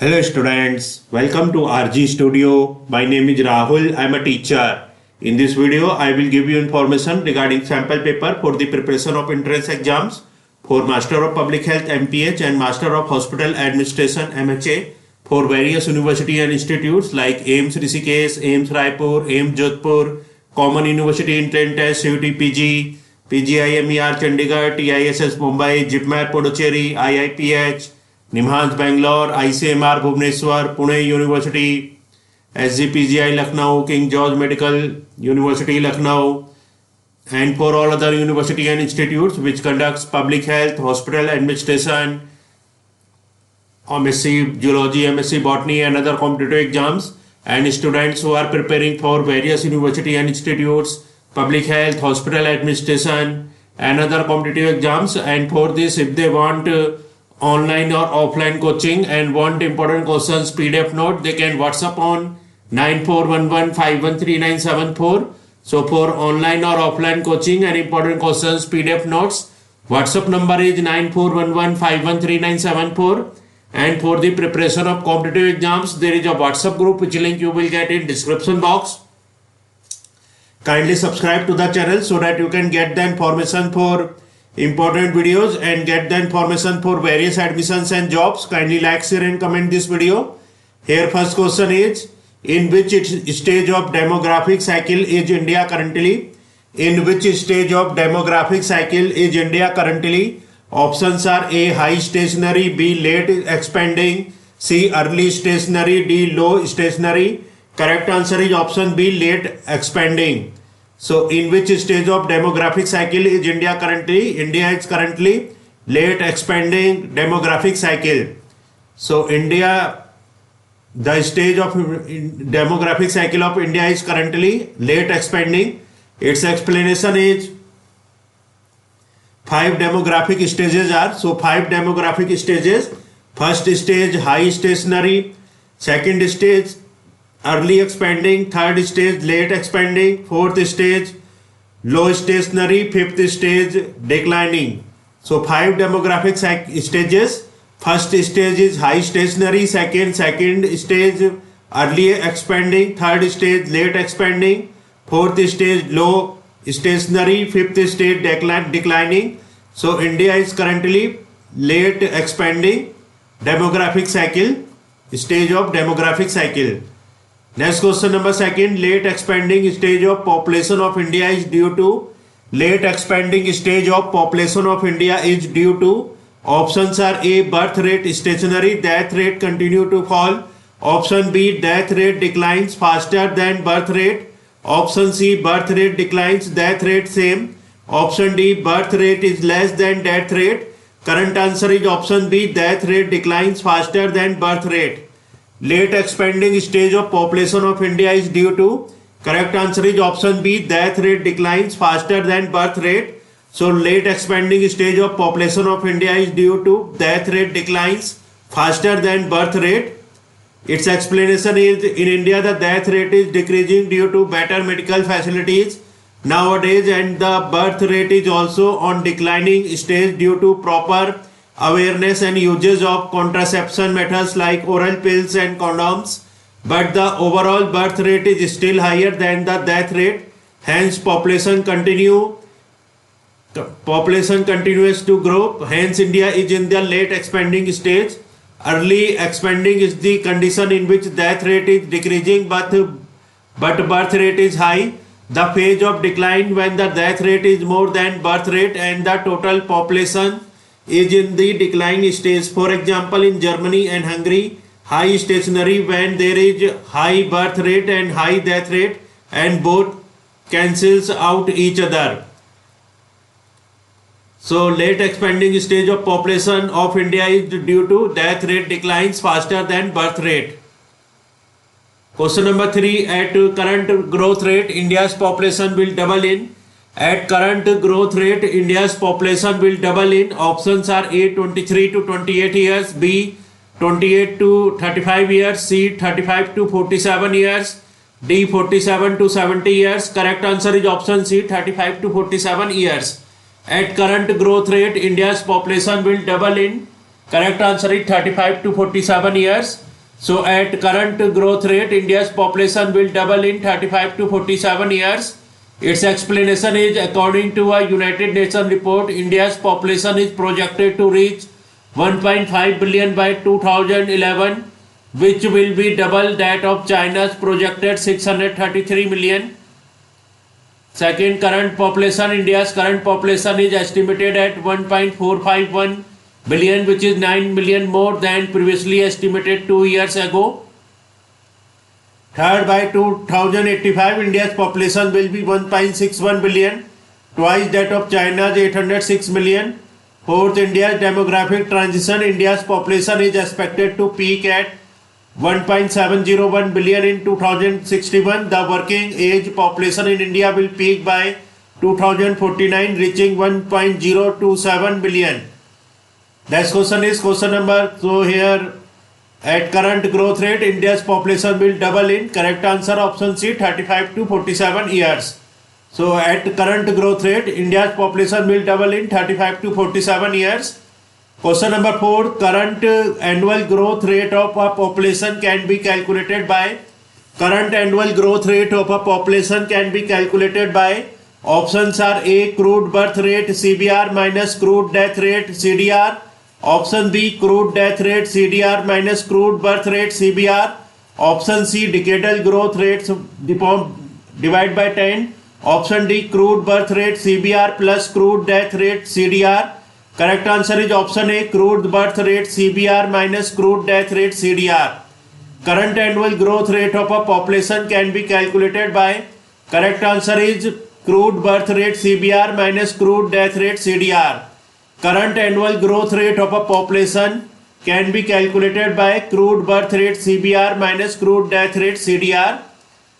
Hello students, welcome to RG Studio. My name is Rahul. I am a teacher. In this video, I will give you information regarding sample paper for the preparation of entrance exams for Master of Public Health MPH and Master of Hospital Administration MHA for various university and institutes like AIIMS Rishikesh, AIIMS Raipur, AIIMS Jodhpur, Common University Entrance Test, CUT PG, PGIMER Chandigarh, TISS Mumbai, JIPMER Puducherry, IIPH, NIMHANS Bangalore, ICMR Bhubaneswar, Pune university, SGPGI Lucknow, King George Medical University Lucknow, and for all other university and institutes which conducts public health, hospital administration, MSc Zoology, MSc Botany and other competitive exams, and students who are preparing for various university and institutes, public health, hospital administration and other competitive exams. And for this, if they want online or offline coaching and want important questions PDF note, they can WhatsApp on 9411513974. So for online or offline coaching and important questions PDF notes, WhatsApp number is 9411513974. And for the preparation of competitive exams, there is a WhatsApp group which link you will get in description box. Kindly subscribe to the channel so that you can get the information for important videos and get the information for various admissions and jobs. Kindly like, share and comment this video. Here first question is, in which stage of demographic cycle is India currently? In which stage of demographic cycle is India currently? Options are A, high stationary, B, late expanding, C, early stationary, D, low stationary. Correct answer is option B, late expanding. So in which stage of demographic cycle is India currently? India is currently late expanding demographic cycle. So India, the stage of demographic cycle of India is currently late expanding. Its explanation is 5 demographic stages are. So 5 demographic stages. First stage high stationary, second stage early expanding, third stage late expanding, fourth stage low stationary, fifth stage declining. So 5 demographic stages. First stage is high stationary, second stage early expanding, third stage late expanding, fourth stage low stationary, fifth stage declining. So India is currently late expanding demographic cycle, stage of demographic cycle. Next question number second, late expanding stage of population of India is due to. Late expanding stage of population of India is due to. Options are A, birth rate stationary, death rate continue to fall. Option B, death rate declines faster than birth rate. Option C, birth rate declines, death rate same. Option D, birth rate is less than death rate. Current answer is option B, death rate declines faster than birth rate. Late expanding stage of population of India is due to. Correct answer is option B, death rate declines faster than birth rate. So late expanding stage of population of India is due to death rate declines faster than birth rate. Its explanation is, in India the death rate is decreasing due to better medical facilities nowadays, and the birth rate is also on declining stage due to proper awareness and usage of contraception methods like oral pills and condoms, but the overall birth rate is still higher than the death rate. Hence population continues to grow. Hence India is in the late expanding stage. Early expanding is the condition in which death rate is decreasing but birth rate is high. The phase of decline when the death rate is more than birth rate and the total population is in the decline stage. For example, in Germany and Hungary, high stationary when there is high birth rate and high death rate, and both cancels out each other. So late expanding stage of population of India is due to death rate declines faster than birth rate. Question number 3, at current growth rate, India's population will double in. At current growth rate, India's population will double in. Options are A, 23 to 28 years, B, 28 to 35 years, C, 35 to 47 years, D, 47 to 70 years. Correct answer is option C, 35 to 47 years. At current growth rate, India's population will double in. Correct answer is 35 to 47 years. So at current growth rate, India's population will double in 35 to 47 years. Its explanation is, according to a United Nations report, India's population is projected to reach 1.5 billion by 2011, which will be double that of China's projected 633 million. Second, current population. India's current population is estimated at 1.451 billion, which is 9 million more than previously estimated 2 years ago. Third, by 2085, India's population will be 1.61 billion, twice that of China's 806 million. Fourth, India's demographic transition. India's population is expected to peak at 1.701 billion in 2061. The working age population in India will peak by 2049, reaching 1.027 billion. Next question is question number. So here, at current growth rate, India's population will double in. Correct answer option C, 35 to 47 years. So at current growth rate, India's population will double in 35 to 47 years. Question number 4. Current annual growth rate of a population can be calculated by. Current annual growth rate of a population can be calculated by. Options are A. Crude birth rate CBR minus crude death rate CDR. Option B. Crude death rate CDR minus crude birth rate CBR. Option C. Decadal growth rates divide by 10. Option D. Crude birth rate CBR plus crude death rate CDR. Correct answer is option A. Crude birth rate CBR minus crude death rate CDR. Current annual growth rate of a population can be calculated by. Correct answer is crude birth rate CBR minus crude death rate CDR. Current annual growth rate of a population can be calculated by crude birth rate CBR minus crude death rate CDR.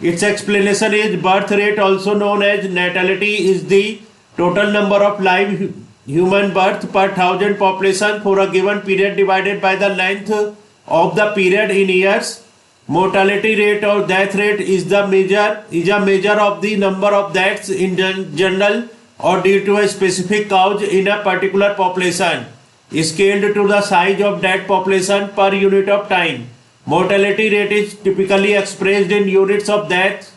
Its explanation is birth rate, also known as natality, is the total number of live human birth per thousand population for a given period divided by the length of the period in years. Mortality rate or death rate is a measure of the number of deaths in general or due to a specific cause in a particular population, scaled to the size of that population per unit of time. Mortality rate is typically expressed in units of deaths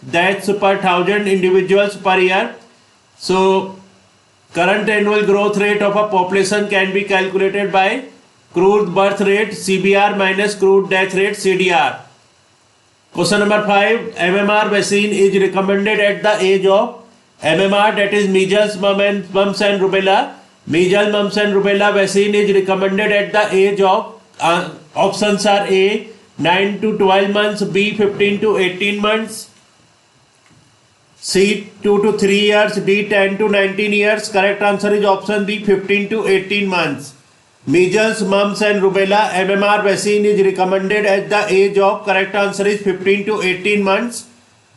per thousand individuals per year. So, current annual growth rate of a population can be calculated by crude birth rate CBR minus crude death rate CDR. Question number 5. MMR vaccine is recommended at the age of. MMR, that is measles, mumps and rubella. Measles, mumps and rubella vaccine is recommended at the age of. Options are A. 9 to 12 months, B. 15 to 18 months, C. 2 to 3 years, D. 10 to 19 years. Correct answer is option B. 15 to 18 months. Measles, mumps and rubella MMR vaccine is recommended at the age of. Correct answer is 15 to 18 months.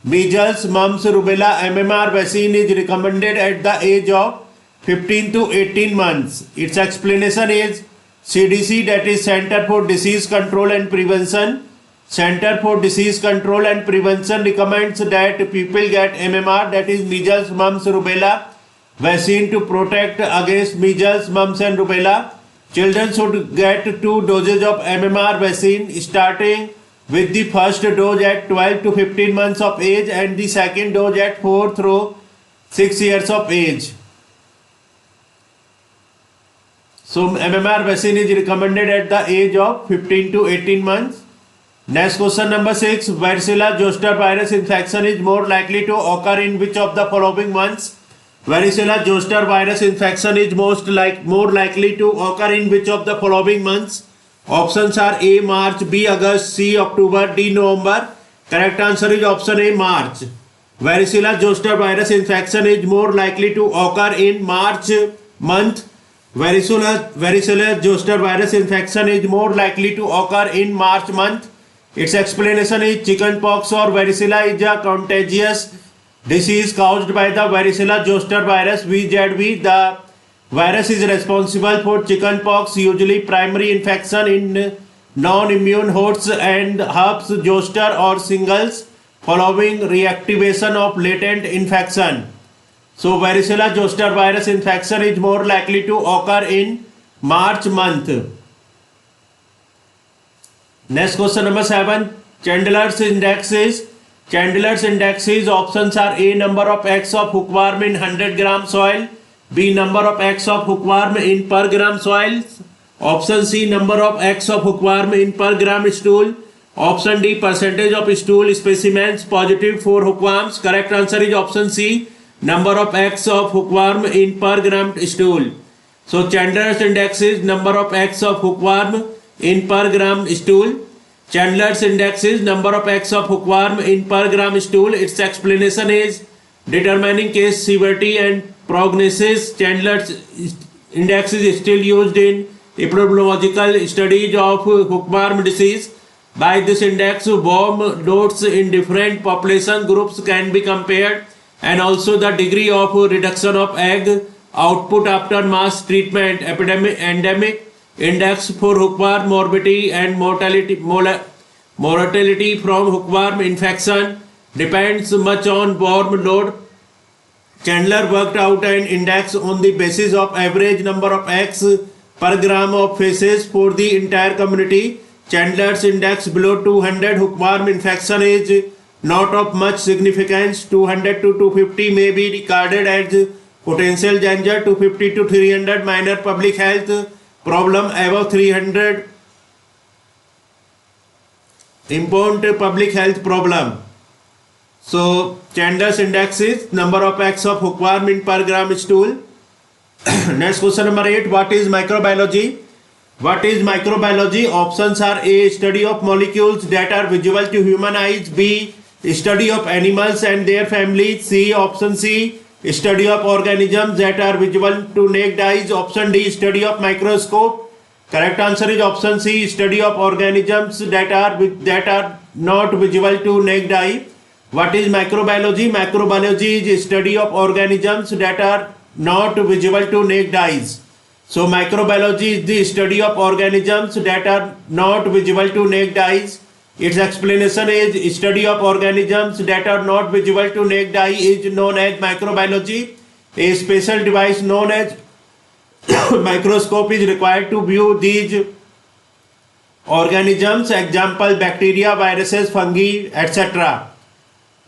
Measles, mumps, rubella MMR vaccine is recommended at the age of 15 to 18 months. Its explanation is CDC, that is Center for Disease Control and Prevention. Center for Disease Control and Prevention recommends that people get MMR, that is measles, mumps, rubella vaccine to protect against measles, mumps and rubella. Children should get 2 doses of MMR vaccine, starting with the first dose at 12 to 15 months of age and the second dose at 4 through 6 years of age. So MMR vaccine is recommended at the age of 15 to 18 months. Next question number 6. Varicella zoster virus infection is more likely to occur in which of the following months? Varicella zoster virus infection is more likely to occur in which of the following months? Options are A. March, B. August, C. October, D. November. Correct answer is option A. March. Varicella zoster virus infection is more likely to occur in March month. Varicella zoster virus infection is more likely to occur in March month. Its explanation is chickenpox or varicella is a contagious disease caused by the varicella zoster virus VZV. The virus is responsible for chickenpox, usually primary infection in non-immune hosts and herpes zoster or shingles following reactivation of latent infection. So varicella zoster virus infection is more likely to occur in March month. Next question number 7. Chandler's indexes. Chandler's indexes options are A, number of eggs of hookworm in 100 gram soil, B, number of eggs of hookworm in per gram soil, option C, number of eggs of hookworm in per gram stool, option D, percentage of stool specimens positive for hookworms. Correct answer is option C, number of eggs of hookworm in per gram stool. So Chandler's index is number of eggs of hookworm in per gram stool. Chandler's index is number of eggs of hookworm in per gram stool. Its explanation is determining case severity and prognosis. Chandler's index is still used in epidemiological studies of hookworm disease. By this index, worm loads in different population groups can be compared, and also the degree of reduction of egg output after mass treatment. Endemic index for hookworm morbidity and mortality from hookworm infection depends much on worm load. Chandler worked out an index on the basis of average number of eggs per gram of feces for the entire community. Chandler's index below 200 hookworm infection is not of much significance. 200 to 250 may be regarded as potential danger. 250 to 300 minor public health problem. Above 300 important public health problem. So Chandler's index is number of eggs of hookworm in per gram stool. Next question number 8. What is microbiology? What is microbiology? Options are A, study of molecules that are visible to human eyes, B, study of animals and their families, C, option C, study of organisms that are visible to naked eyes, option D, study of microscope. Correct answer is option C, study of organisms that are not visible to naked eye. What is microbiology? Microbiology is study of organisms that are not visible to naked eyes. So microbiology is the study of organisms that are not visible to naked eyes. Its explanation is study of organisms that are not visible to naked eye is known as microbiology. A special device known as microscope is required to view these organisms, example bacteria, viruses, fungi, etc.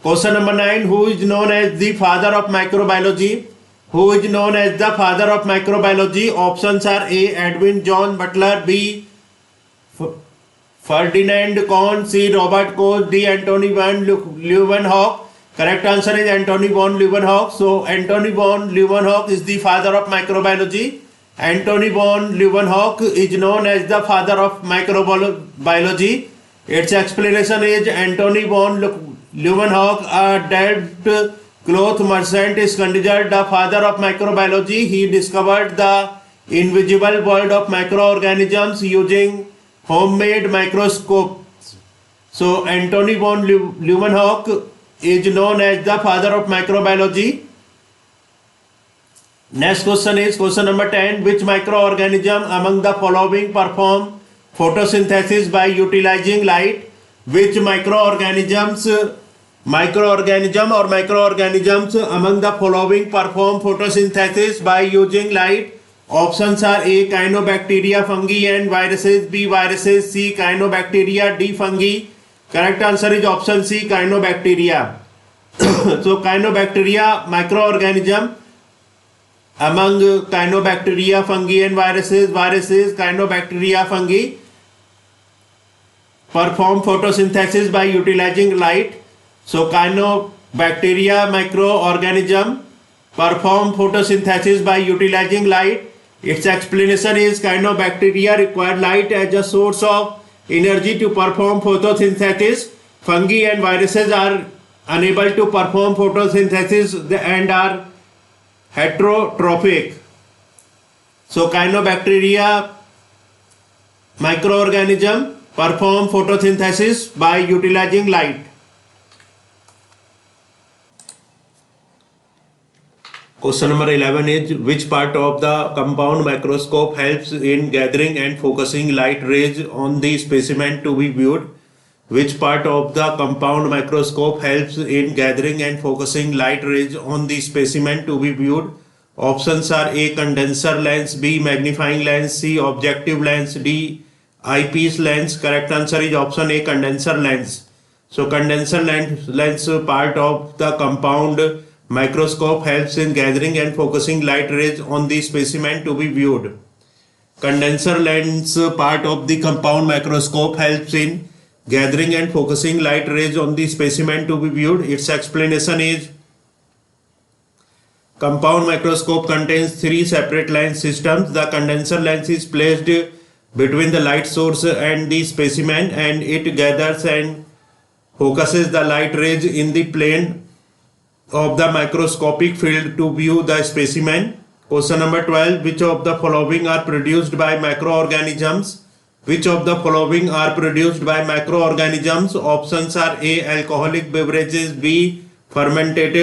Question number 9. Who is known as the father of microbiology? Who is known as the father of microbiology? Options are A, Edwin John Butler, B, Ferdinand Kohn, C, Robert Koch, D, Antony van Leeuwenhoek. Correct answer is Antony van Leeuwenhoek. So Antony van Leeuwenhoek is the father of microbiology. Antony van Leeuwenhoek is known as the father of microbiology. Its explanation is Antony van Leeuwenhoek, a dead cloth merchant, is considered the father of microbiology. He discovered the invisible world of microorganisms using homemade microscopes. So Antony van Leeuwenhoek is known as the father of microbiology. Next question is question number 10. Which microorganism among the following perform photosynthesis by utilizing light? Which microorganisms among the following perform photosynthesis by using light? Options are A, cyanobacteria, fungi and viruses, B, viruses, C, cyanobacteria, D, fungi. Correct answer is option C, cyanobacteria. So cyanobacteria microorganism among cyanobacteria, fungi and viruses, cyanobacteria, fungi perform photosynthesis by utilizing light. So cyanobacteria microorganism perform photosynthesis by utilizing light. Its explanation is cyanobacteria require light as a source of energy to perform photosynthesis. Fungi and viruses are unable to perform photosynthesis and are heterotrophic. So cyanobacteria microorganism perform photosynthesis by utilizing light. Question number 11 is which part of the compound microscope helps in gathering and focusing light rays on the specimen to be viewed? Which part of the compound microscope helps in gathering and focusing light rays on the specimen to be viewed? Options are A, condenser lens, B, magnifying lens, C, objective lens, D, eyepiece lens. Correct answer is option A, condenser lens. So condenser lens part of the compound microscope helps in gathering and focusing light rays on the specimen to be viewed. Condenser lens part of the compound microscope helps in gathering and focusing light rays on the specimen to be viewed. Its explanation is compound microscope contains three separate lens systems. The condenser lens is placed between the light source and the specimen, and it gathers and focuses the light rays in the plane of the microscopic field to view the specimen. Question number 12. Which of the following are produced by microorganisms? Which of the following are produced by microorganisms? Options are A, alcoholic beverages, B, fermented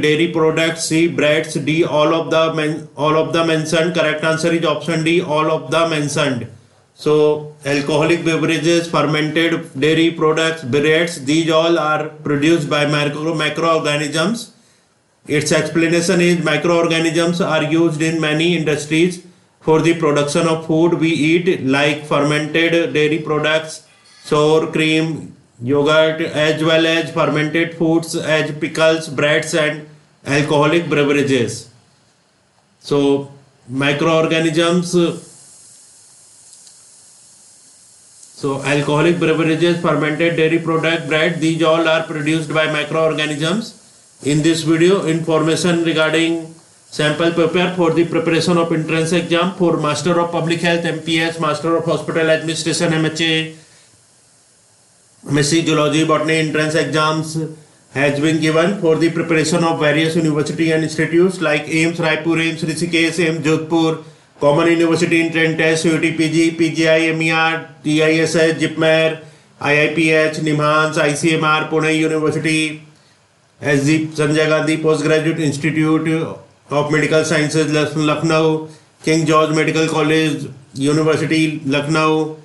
dairy products, C, breads, D, all of the mentioned. Correct answer is option D, all of the mentioned. So alcoholic beverages, fermented dairy products, breads, these all are produced by microorganisms. Its explanation is microorganisms are used in many industries for the production of food we eat, like fermented dairy products, sour cream, yogurt, as well as fermented foods as pickles, breads, and alcoholic beverages. So microorganisms, so alcoholic beverages, fermented dairy product, bread, these all are produced by microorganisms. In this video, information regarding sample paper for the preparation of entrance exam for Master of Public Health MPS, Master of Hospital Administration MHA, MSc Zoology, Botany entrance exams has been given for the preparation of various university and institutes like AIIMS Raipur, AIIMS Rishikesh, AIIMS Jodhpur, Common University Entrance Test, CUET PG, PGI, MER, TISS, JIPMER, IIPH, NIMHANS, ICMR, Pune University, SG Sanjay Gandhi Postgraduate Institute of Medical Sciences, Lucknow, King George Medical College, University, Lucknow,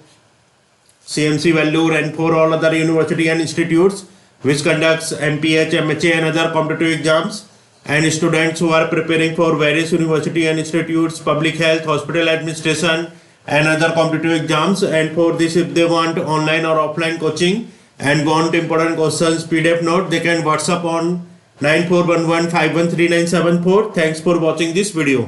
CMC Vellore, and for all other university and institutes which conducts MPH, MHA and other competitive exams, and students who are preparing for various university and institutes, public health, hospital administration and other competitive exams. And for this, if they want online or offline coaching and want important questions PDF note, they can WhatsApp on 9411513974. Thanks for watching this video.